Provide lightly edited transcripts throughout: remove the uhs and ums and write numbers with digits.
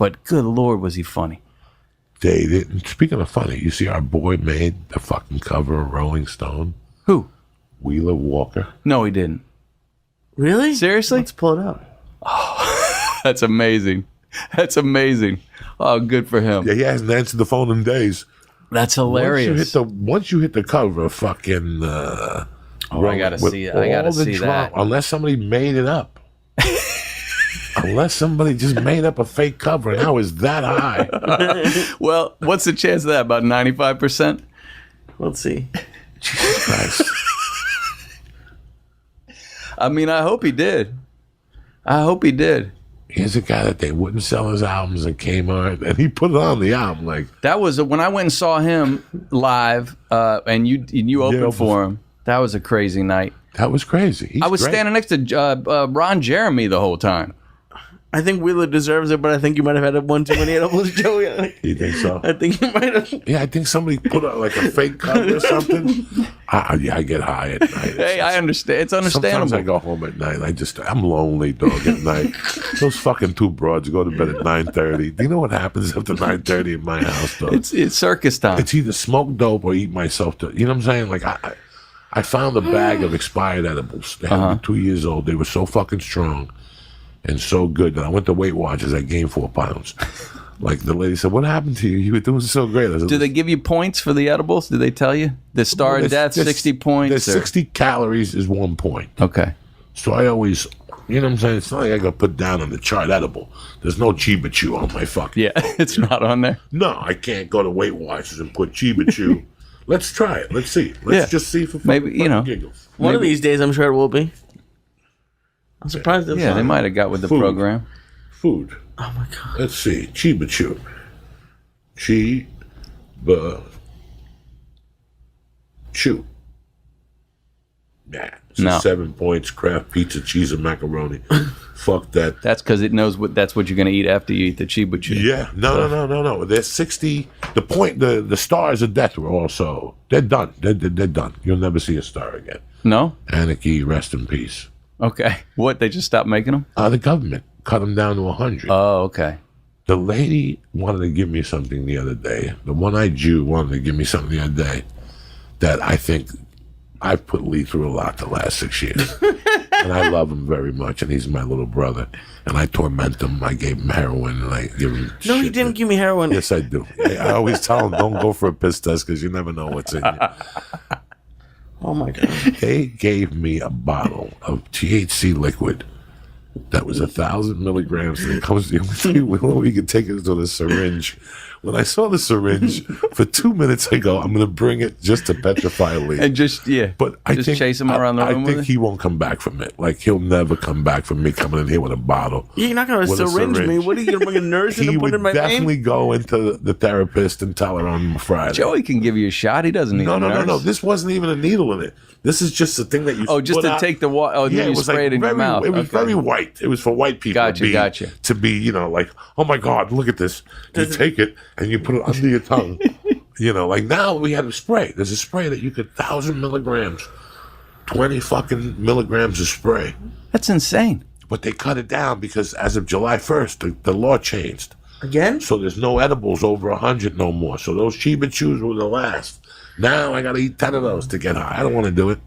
But good Lord, was he funny. They didn't. Speaking of funny, you see our boy made the fucking cover of Rolling Stone? Who? Wheeler Walker. No, he didn't. Really? Seriously? Let's pull it up. Oh, that's amazing. That's amazing. Oh, good for him. Yeah, he hasn't answered the phone in days. That's hilarious. Once you hit the cover of fucking I gotta see it. I gotta see that. Unless somebody made it up. Unless somebody just made up a fake cover, and how is that high? Well, what's the chance of that? About 95%? Let's see. Jesus Christ. I mean, I hope he did. Here's a guy that they wouldn't sell his albums in Kmart, and he put it on the album. Like, That was when I went and saw him live, and you opened for him. That was a crazy night. that was crazy. I was standing next to Ron Jeremy the whole time. I think Wheeler deserves it, but I think you might have had one too many edibles, Joey. You think so? I think you might have. Yeah, I think somebody put out like a fake cover or something. I get high at night. Hey, I understand. It's understandable. Sometimes I go home at night. I'm lonely, dog, at night. Those fucking two broads go to bed at 9:30. Do you know what happens after 9:30 in my house, dog? It's circus time. It's either smoke dope or eat myself to. You know what I'm saying? Like I found a bag of expired edibles. They had to be 2 years old. They were so fucking strong and so good that I went to Weight Watchers. I gained 4 pounds. Like the lady said, "What happened to you? You were doing so great." I said, Do they give you points for the edibles? Do they tell you the star of death, 60 points? There's 60 calories is 1 point. Okay. So I always, you know what I'm saying? It's not like I got put down on the chart edible. There's no Chiba Chew on my fucking. Yeah, it's not on there. No, I can't go to Weight Watchers and put Chiba Chew. Let's try it. Let's see. Let's just see for maybe giggles. One of these days, I'm sure it will be. I'm surprised. Yeah, they might have got with the program. Food. Oh my god. Let's see. Chiba Chew. Chiba Chew. Nah. No. 7 points, craft pizza, cheese, and macaroni. Fuck that. That's because it knows that's what you're going to eat after you eat the Chiba Chew. Yeah. No. There's 60. The stars of death were also. They're done. They're done. You'll never see a star again. No? Anarchy, rest in peace. Okay. What? They just stopped making them? The government cut them down to 100. Oh, okay. The lady wanted to give me something the other day. The one-eyed Jew wanted to give me something the other day that I think I've put Lee through a lot the last 6 years. And I love him very much, and he's my little brother. And I torment him. I gave him heroin, and I give him No, he didn't give me heroin. Yes, I do. I always tell him, don't go for a piss test because you never know what's in you. Oh my god. They gave me a bottle of THC liquid that was 1,000 milligrams. And it comes we could take it to the syringe. When I saw the syringe, for 2 minutes I go, I'm going to bring it just to petrify Lee. And But I just think, chase him around the room I with think it? he won't come back from it. Like, he'll never come back from me coming in here with a bottle. You're not going to syringe me. What are you going to bring a nurse in He and put would in my definitely vein? go into the therapist and tell her on Friday. Joey can give you a shot. He doesn't need a nurse. No. This wasn't even a needle in it. This is just the thing that you just put to out. take the water. Oh, Yeah, then you it was spray it in your mouth. It was very white. It was for white people. Gotcha. To be, like, oh my God, look at this. You take it and you put it under your tongue. Like now we have a spray. There's a spray that you could 1,000 milligrams, 20 fucking milligrams of spray. That's insane. But they cut it down because as of July 1st, the law changed. Again? So there's no edibles over 100 no more. So those Chiba Chews were the last. Now I got to eat 10 of those to get high. I don't want to do it.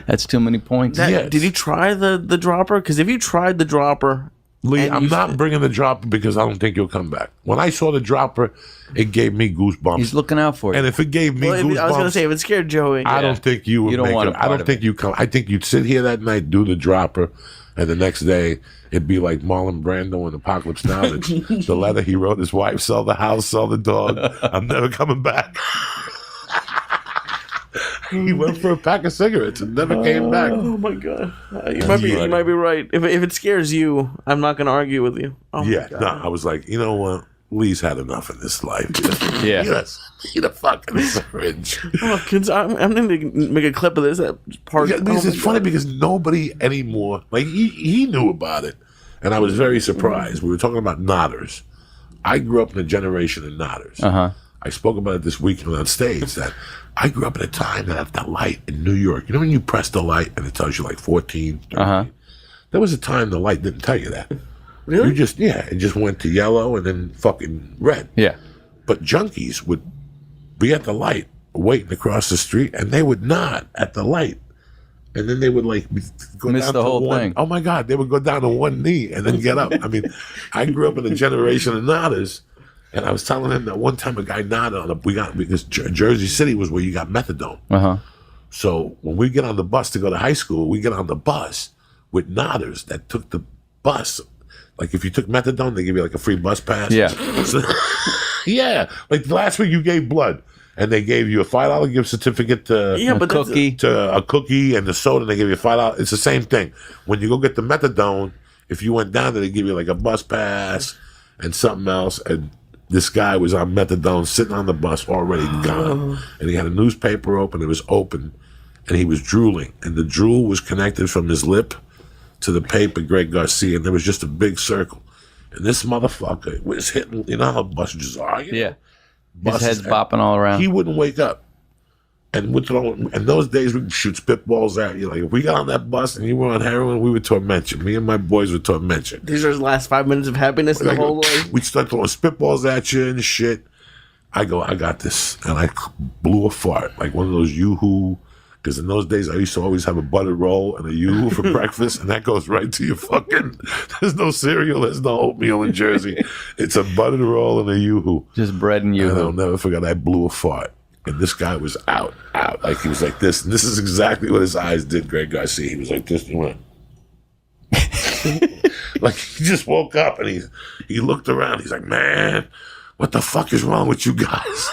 That's too many points. Yes. Did you try the dropper? Because if you tried the dropper... Lee, I'm not bringing the dropper because I don't think you'll come back. When I saw the dropper, it gave me goosebumps. He's looking out for you. And if it gave me goosebumps... I was going to say, if it scared Joey... I don't think you would don't want it. I don't think you come. I think you'd sit here that night, do the dropper, and the next day it'd be like Marlon Brando in Apocalypse Now. The letter he wrote his wife, sell the house, sell the dog. I'm never coming back. He went for a pack of cigarettes and never came back. Oh my god! You might be right. If it scares you, I'm not going to argue with you. Oh Yeah, no, I was like, you know what? Lee's had enough in this life. Yeah. Yes, eat a fucking syringe. Oh, kids, I'm going to make a clip of this. Because it's funny because nobody anymore, like he knew about it, and I was very surprised. We were talking about nodders. I grew up in a generation of nodders. I spoke about it this weekend on stage that I grew up at a time that the light in New York, when you press the light and it tells you like 14, 13, there was a time the light didn't tell you that. Really? It just went to yellow and then fucking red. Yeah. But junkies would be at the light waiting to cross the street, and they would nod at the light. And then they would go Miss down the to whole one. thing. Oh my God, they would go down to one knee and then get up. I mean, I grew up in a generation of nodders, and I was telling him that one time a guy nodded on because Jersey City was where you got methadone. Uh-huh. So when we get on the bus to go to high school, we get on the bus with nodders that took the bus. Like if you took methadone, they give you like a free bus pass. Yeah. So, yeah. Like last week you gave blood. And they gave you a $5 gift certificate to a cookie and the soda. And they give you $5. It's the same thing. When you go get the methadone, if you went down there, they give you like a bus pass and something else. And this guy was on methadone, sitting on the bus, already gone. And he had a newspaper open. It was open, and he was drooling, and the drool was connected from his lip to the paper, Greg Garcia, and there was just a big circle. And this motherfucker was hitting. You know how buses are. Yeah. His head's bopping all around. He wouldn't wake up. And in those days, we could shoot spitballs at you. Like, if we got on that bus and you were on heroin, we would torment you. Me and my boys would torment you. These are his last 5 minutes of happiness in the whole life. We'd start throwing spitballs at you and shit. I go, I got this. And I blew a fart. Like one of those Yoo-Hoo. Because in those days, I used to always have a buttered roll and a Yoo-Hoo for breakfast. And that goes right to your fucking... There's no cereal. There's no oatmeal in Jersey. It's a buttered roll and a Yoo-Hoo. Just bread and Yoo-Hoo. And I'll never forget, I blew a fart. And this guy was out. Like, he was like this. And this is exactly what his eyes did, Greg Garcia. He was like this. He went... like, he just woke up and he looked around. He's like, man, what the fuck is wrong with you guys?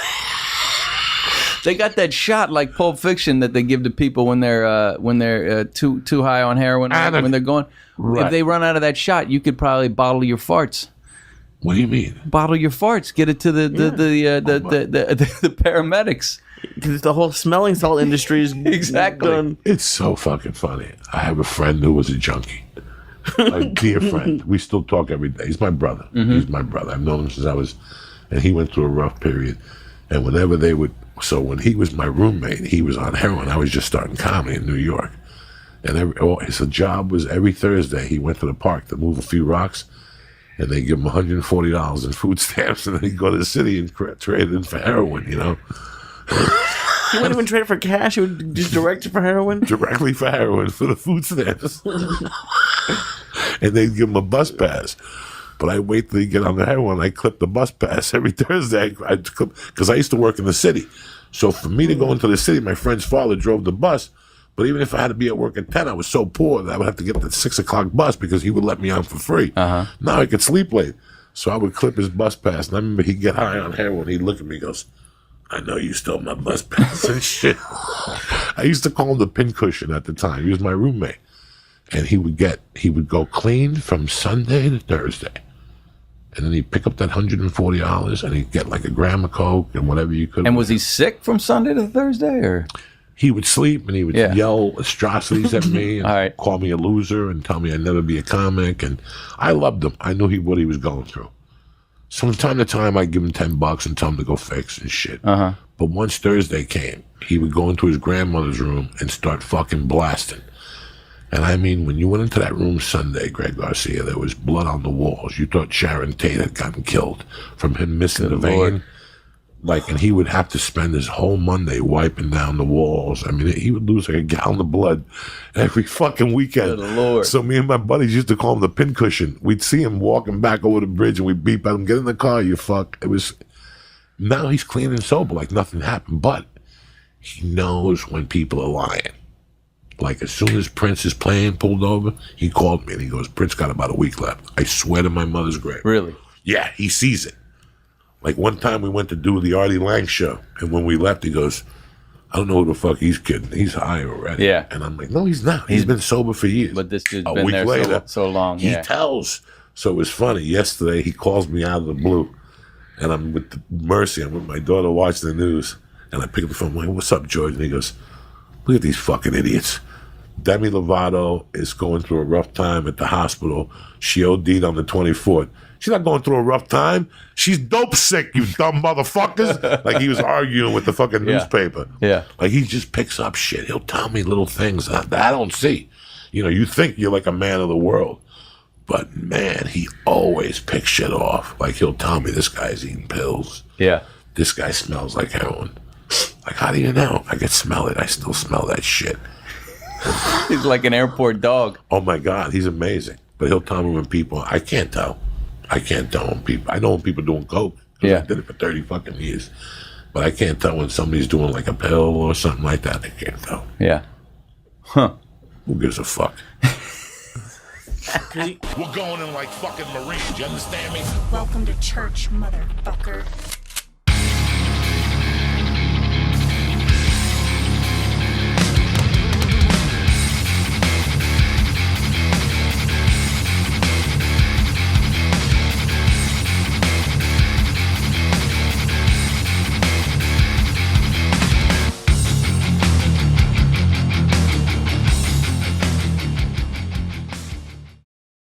They got that shot like Pulp Fiction that they give to people when they're too high on heroin when they're going. Right. If they run out of that shot, you could probably bottle your farts. What do you mean? Bottle your farts. Get it to the paramedics. Because the whole smelling salt industry is Exactly. done. It's so fucking funny. I have a friend who was a junkie. A dear friend. We still talk every day. He's my brother. Mm-hmm. He's my brother. I've known him since I was... And he went through a rough period. And whenever they would... So when he was my roommate, he was on heroin. I was just starting comedy in New York. And his job was every Thursday, he went to the park to move a few rocks, and they give him $140 in food stamps, and then he'd go to the city and trade it in for heroin, you know? He wouldn't even trade it for cash. He would just direct it for heroin. Directly for heroin, for the food stamps. And they'd give him a bus pass. But I wait till he get on the heroin. I clip the bus pass every Thursday. Because I used to work in the city. So for me to go into the city, my friend's father drove the bus. But even if I had to be at work at 10, I was so poor that I would have to get the 6 o'clock bus because he would let me on for free. Now I could sleep late. So I would clip his bus pass. And I remember he'd get high on heroin. He'd look at me and goes, I know you stole my bus pass and shit. I used to call him the pincushion at the time. He was my roommate. And he would go clean from Sunday to Thursday. And then he'd pick up that $140 and he'd get like a gram of Coke and whatever you could. And was he sick from Sunday to Thursday, or? He would sleep and he would yell atrocities at me and call me a loser and tell me I'd never be a comic. And I loved him. I knew what he was going through. So from time to time, I'd give him $10 and tell him to go fix and shit. But once Thursday came, he would go into his grandmother's room and start fucking blasting. And I mean, when you went into that room Sunday, Greg Garcia, there was blood on the walls. You thought Sharon Tate had gotten killed from him missing the vein. Like, and he would have to spend his whole Monday wiping down the walls. I mean, he would lose like a gallon of blood every fucking weekend. Good Lord. So me and my buddies used to call him the pincushion. We'd see him walking back over the bridge and we'd beep at him, get in the car, you fuck. It was, now he's clean and sober like nothing happened. But he knows when people are lying. Like, as soon as Prince's plane pulled over, he called me and he goes, Prince got about a week left. I swear to my mother's grave. Really? Yeah, he sees it. Like, one time we went to do the Artie Lang show, and when we left, he goes, I don't know who the fuck he's kidding. He's high already. Yeah. And I'm like, no, he's not. He's been sober for years. But this dude's a been week there later, so long. He tells. So it was funny. Yesterday, he calls me out of the blue, and I'm with Mercy. I'm with my daughter watching the news, and I pick up the phone. I'm like, what's up, George? And he goes, look at these fucking idiots. Demi Lovato is going through a rough time at the hospital. She OD'd on the 24th. She's not going through a rough time. She's dope sick, you dumb motherfuckers. Like, he was arguing with the fucking newspaper. Yeah. Like, he just picks up shit. He'll tell me little things that I don't see. You know, you think you're like a man of the world. But man, he always picks shit off. Like he'll tell me this guy's eating pills. Yeah. This guy smells like heroin. Like, how do you know? I can smell it. I still smell that shit. He's like an airport dog. Oh my God, he's amazing. But he'll tell me when people, I can't tell. I can't tell when people, I know when people doing coke. 'Cause Yeah. I did it for 30 fucking years. But I can't tell when somebody's doing like a pill or something like that. I can't tell. Yeah. Huh. Who gives a fuck? We're going in like fucking Marines, you understand me? Welcome to church, motherfucker.